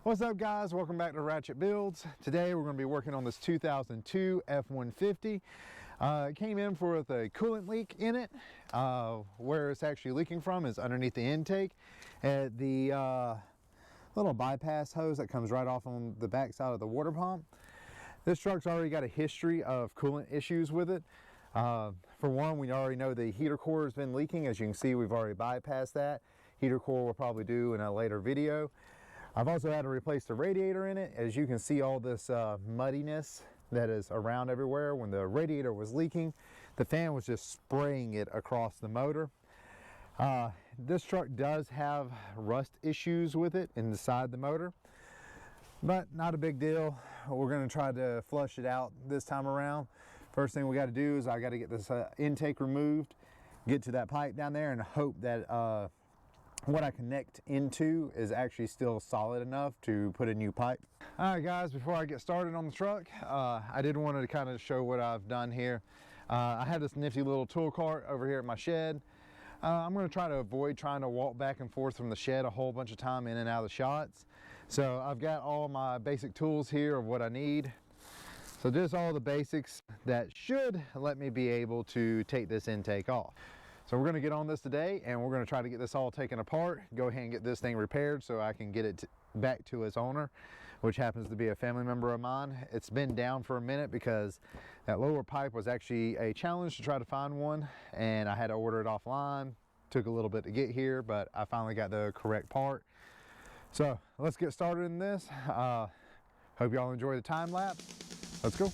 What's up guys, welcome back to Ratchet Builds. Today we're going to be working on this 2002 F-150. It came in with a coolant leak in it. Where it's actually leaking from is underneath the intake at the little bypass hose that comes right off on the back side of the water pump. This truck's already got a history of coolant issues with it. For one, we already know the heater core has been leaking. As you can see, we've already bypassed that. Heater core we'll probably do in a later video. I've also had to replace the radiator in it. As you can see, all this muddiness that is around everywhere. When the radiator was leaking, the fan was just spraying it across the motor. This truck does have rust issues with it inside the motor, but not a big deal. We're going to try to flush it out this time around. First thing we got to do is I got to get this intake removed, get to that pipe down there, and hope that what I connect into is actually still solid enough to put a new pipe. All right guys, before I get started on the truck, I did want to kind of show what I've done here. I have this nifty little tool cart over here at my shed. I'm going to try to avoid trying to walk back and forth from the shed a whole bunch of time in and out of the shots. So I've got all my basic tools here of what I need. So just all the basics that should let me be able to take this intake off. So we're going to get on this today and we're going to try to get this all taken apart, go ahead and get this thing repaired so I can get it back to its owner, which happens to be a family member of mine. It's been down for a minute because that lower pipe was actually a challenge to try to find one, and I had to order it offline. Took a little bit to get here, but I finally got the correct part. So let's get started in this. Hope y'all enjoy the time lapse. Let's go.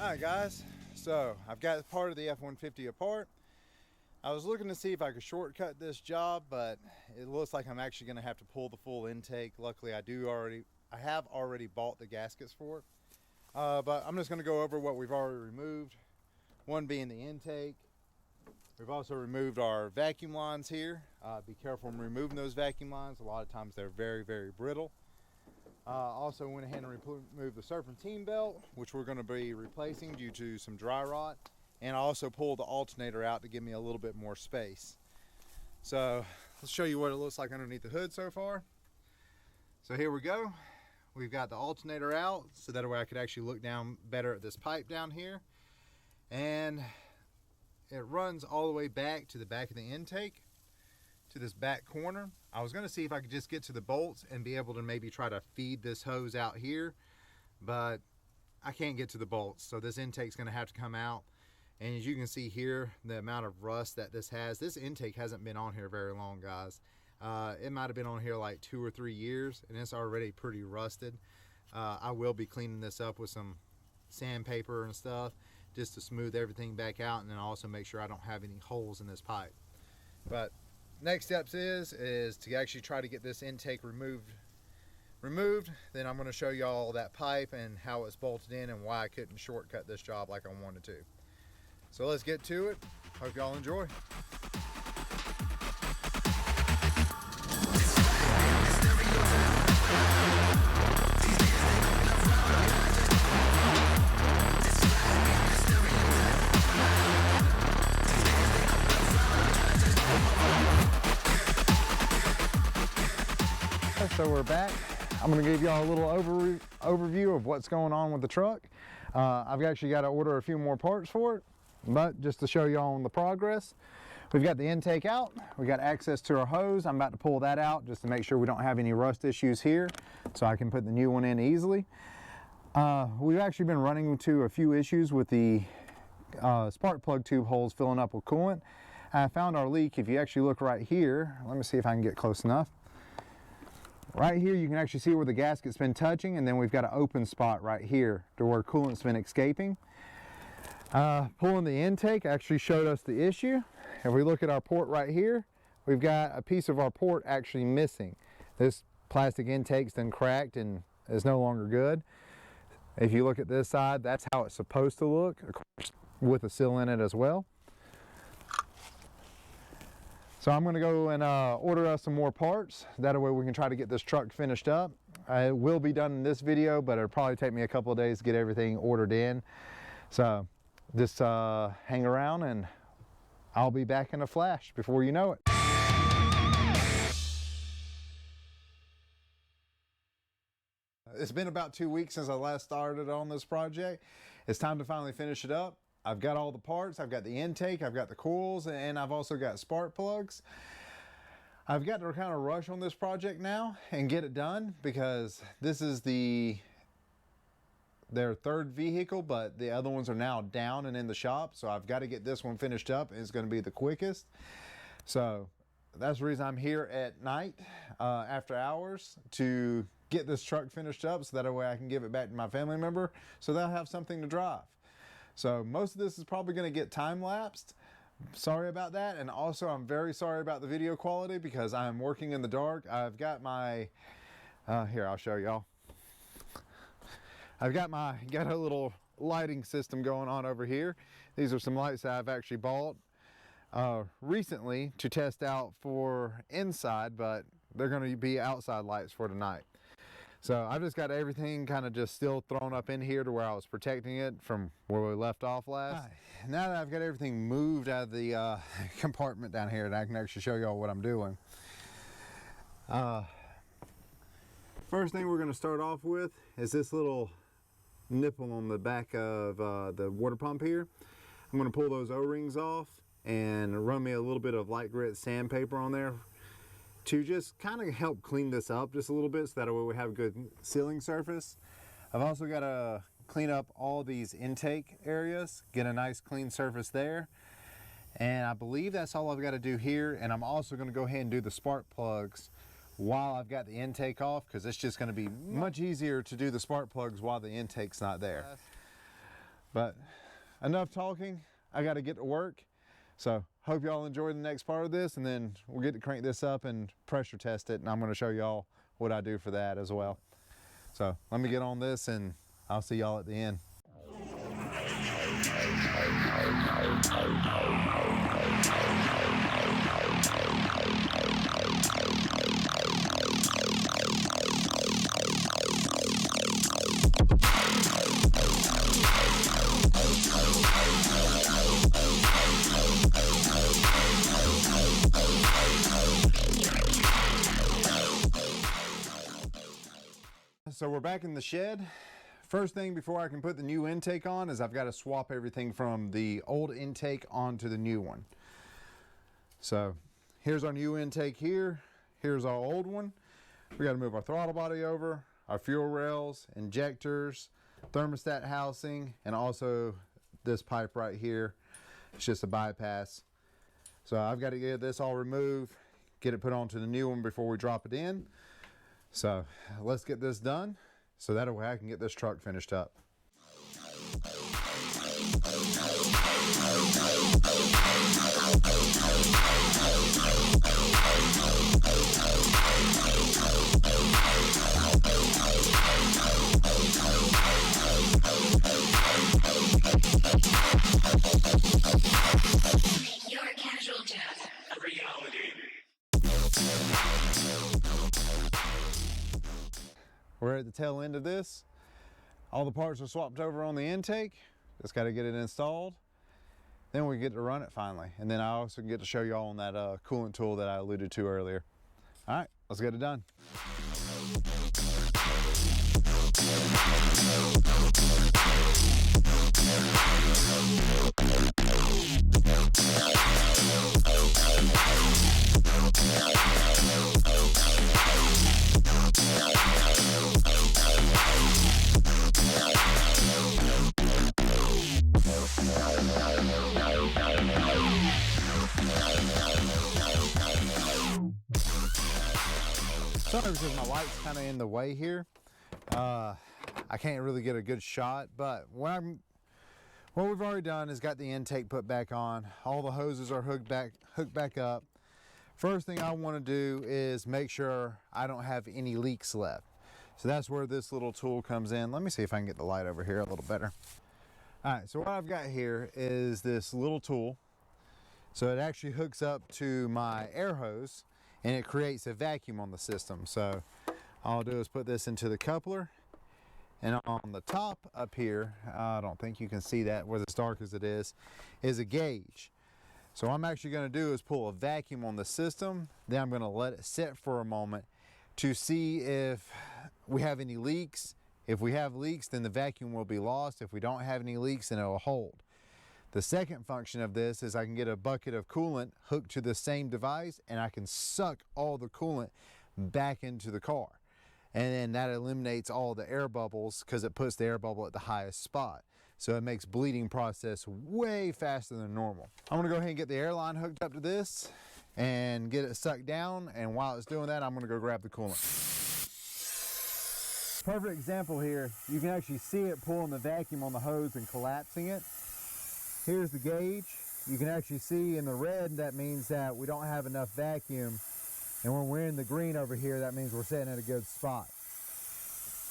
Alright guys, so I've got part of the F-150 apart. I was looking to see if I could shortcut this job, but it looks like I'm actually going to have to pull the full intake. Luckily I have already bought the gaskets for it, but I'm just going to go over what we've already removed. One being the intake. We've also removed our vacuum lines here. Be careful when removing those vacuum lines. A lot of times they're very brittle. Also went ahead and removed the serpentine belt, which we're going to be replacing due to some dry rot, and I also pulled the alternator out to give me a little bit more space. So let's show you what it looks like underneath the hood so far. So here we go. We've got the alternator out so that way I could actually look down better at this pipe down here, and it runs all the way back to the back of the intake, to this back corner. I was going to see if I could just get to the bolts and be able to maybe try to feed this hose out here, but I can't get to the bolts, so this intake's going to have to come out. And as you can see here, the amount of rust that this has, this intake hasn't been on here very long, guys. It might have been on here like 2 or 3 years, and it's already pretty rusted. I will be cleaning this up with some sandpaper and stuff just to smooth everything back out, and then also make sure I don't have any holes in this pipe. But next steps is to actually try to get this intake removed. Then I'm going to show you all that pipe and how it's bolted in and why I couldn't shortcut this job like I wanted to. So let's get to it. Hope y'all enjoy. So we're back. I'm going to give y'all a little overview of what's going on with the truck. I've actually got to order a few more parts for it, but just to show y'all on the progress, we've got the intake out. We got access to our hose. I'm about to pull that out just to make sure we don't have any rust issues here, so I can put the new one in easily. We've actually been running into a few issues with the spark plug tube holes filling up with coolant. I found our leak. If you actually look right here, let me see if I can get close enough. Right here you can actually see where the gasket's been touching, and then we've got an open spot right here to where coolant's been escaping. Pulling the intake actually showed us the issue. If we look at our port right here, we've got a piece of our port actually missing. This plastic intake's then cracked and is no longer good. If you look at this side, that's how it's supposed to look, of course, with a seal in it as well. So I'm going to go and order us some more parts. That way we can try to get this truck finished up. It will be done in this video, but it'll probably take me a couple of days to get everything ordered in. So just hang around and I'll be back in a flash before you know it. It's been about 2 weeks since I last started on this project. It's time to finally finish it up. I've got all the parts, I've got the intake, I've got the coils, and I've also got spark plugs. I've got to kind of rush on this project now and get it done because this is their third vehicle, but the other ones are now down and in the shop. So I've got to get this one finished up. It's going to be the quickest. So that's the reason I'm here at night after hours to get this truck finished up so that way I can give it back to my family member so they'll have something to drive. So most of this is probably going to get time-lapsed. Sorry about that. And also I'm very sorry about the video quality because I'm working in the dark. I've got my, here, I'll show y'all. I've got a little lighting system going on over here. These are some lights that I've actually bought recently to test out for inside, but they're going to be outside lights for tonight. So I've just got everything kind of just still thrown up in here to where I was protecting it from where we left off last. Right. Now that I've got everything moved out of the compartment down here, and I can actually show y'all what I'm doing. First thing we're going to start off with is this little nipple on the back of the water pump here. I'm going to pull those O-rings off and run me a little bit of light grit sandpaper on there to just kind of help clean this up just a little bit so that way we have a good sealing surface. I've also got to clean up all these intake areas, get a nice clean surface there. And I believe that's all I've got to do here. And I'm also going to go ahead and do the spark plugs while I've got the intake off because it's just going to be much easier to do the spark plugs while the intake's not there. But enough talking, I got to get to work. So hope y'all enjoy the next part of this, and then we'll get to crank this up and pressure test it, and I'm going to show y'all what I do for that as well. So let me get on this and I'll see y'all at the end. So we're back in the shed. First thing before I can put the new intake on is I've got to swap everything from the old intake onto the new one. So here's our new intake here. Here's our old one. We got to move our throttle body over, our fuel rails, injectors, thermostat housing, and also this pipe right here. It's just a bypass. So I've got to get this all removed, get it put onto the new one before we drop it in. So let's get this done so that way I can get this truck finished up. Your casual death, reality. We're at the tail end of this. All the parts are swapped over on the intake. Just got to get it installed. Then we get to run it finally. And then I also get to show you all on that coolant tool that I alluded to earlier. All right, let's get it done. Sorry because my light's kind of in the way here. I can't really get a good shot, but what we've already done is got the intake put back on. All the hoses are hooked back up. First thing I want to do is make sure I don't have any leaks left. So that's where this little tool comes in. Let me see if I can get the light over here a little better. All right, so what I've got here is this little tool. So it actually hooks up to my air hose and it creates a vacuum on the system. So all I'll do is put this into the coupler, and on the top up here, I don't think you can see that where as dark as it is a gauge. So what I'm actually going to do is pull a vacuum on the system, then I'm going to let it sit for a moment to see if we have any leaks. If we have leaks, then the vacuum will be lost. If we don't have any leaks, then it will hold. The second function of this is I can get a bucket of coolant hooked to the same device, and I can suck all the coolant back into the car. And then that eliminates all the air bubbles because it puts the air bubble at the highest spot. So it makes bleeding process way faster than normal. I'm gonna go ahead and get the airline hooked up to this and get it sucked down. And while it's doing that, I'm gonna go grab the coolant. Perfect example here. You can actually see it pulling the vacuum on the hose and collapsing it. Here's the gauge. You can actually see in the red, that means that we don't have enough vacuum. And when we're in the green over here, that means we're sitting at a good spot.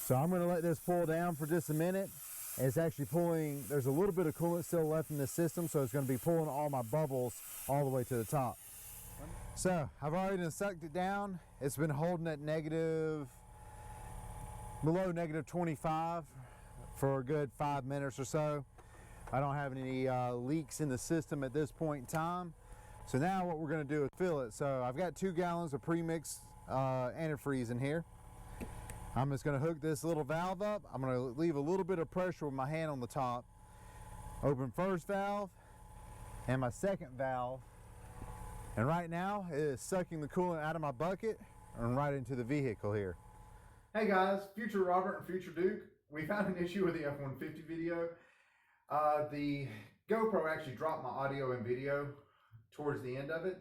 So I'm gonna let this pull down for just a minute. It's actually pulling, there's a little bit of coolant still left in the system, so it's gonna be pulling all my bubbles all the way to the top. So I've already sucked it down. It's been holding at below negative 25 for a good 5 minutes or so. I don't have any leaks in the system at this point in time. So now what we're gonna do is fill it. So I've got 2 gallons of pre-mixed antifreeze in here. I'm just gonna hook this little valve up. I'm gonna leave a little bit of pressure with my hand on the top. Open first valve and my second valve. And right now it is sucking the coolant out of my bucket and right into the vehicle here. Hey guys, future Robert and future Duke. We found an issue with the F-150 video. The GoPro actually dropped my audio and video towards the end of it.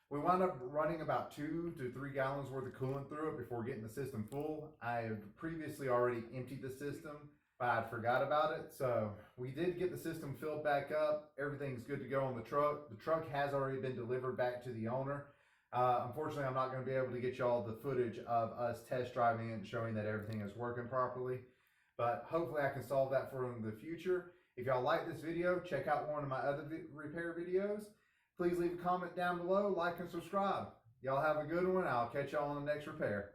We wound up running about 2 to 3 gallons worth of coolant through it before getting the system full. I had previously already emptied the system, but I forgot about it. So we did get the system filled back up. Everything's good to go on the truck. The truck has already been delivered back to the owner. Unfortunately, I'm not going to be able to get y'all the footage of us test driving it and showing that everything is working properly. But hopefully I can solve that for in the future. If y'all like this video, check out one of my other repair videos. Please leave a comment down below, like and subscribe. Y'all have a good one. I'll catch y'all on the next repair.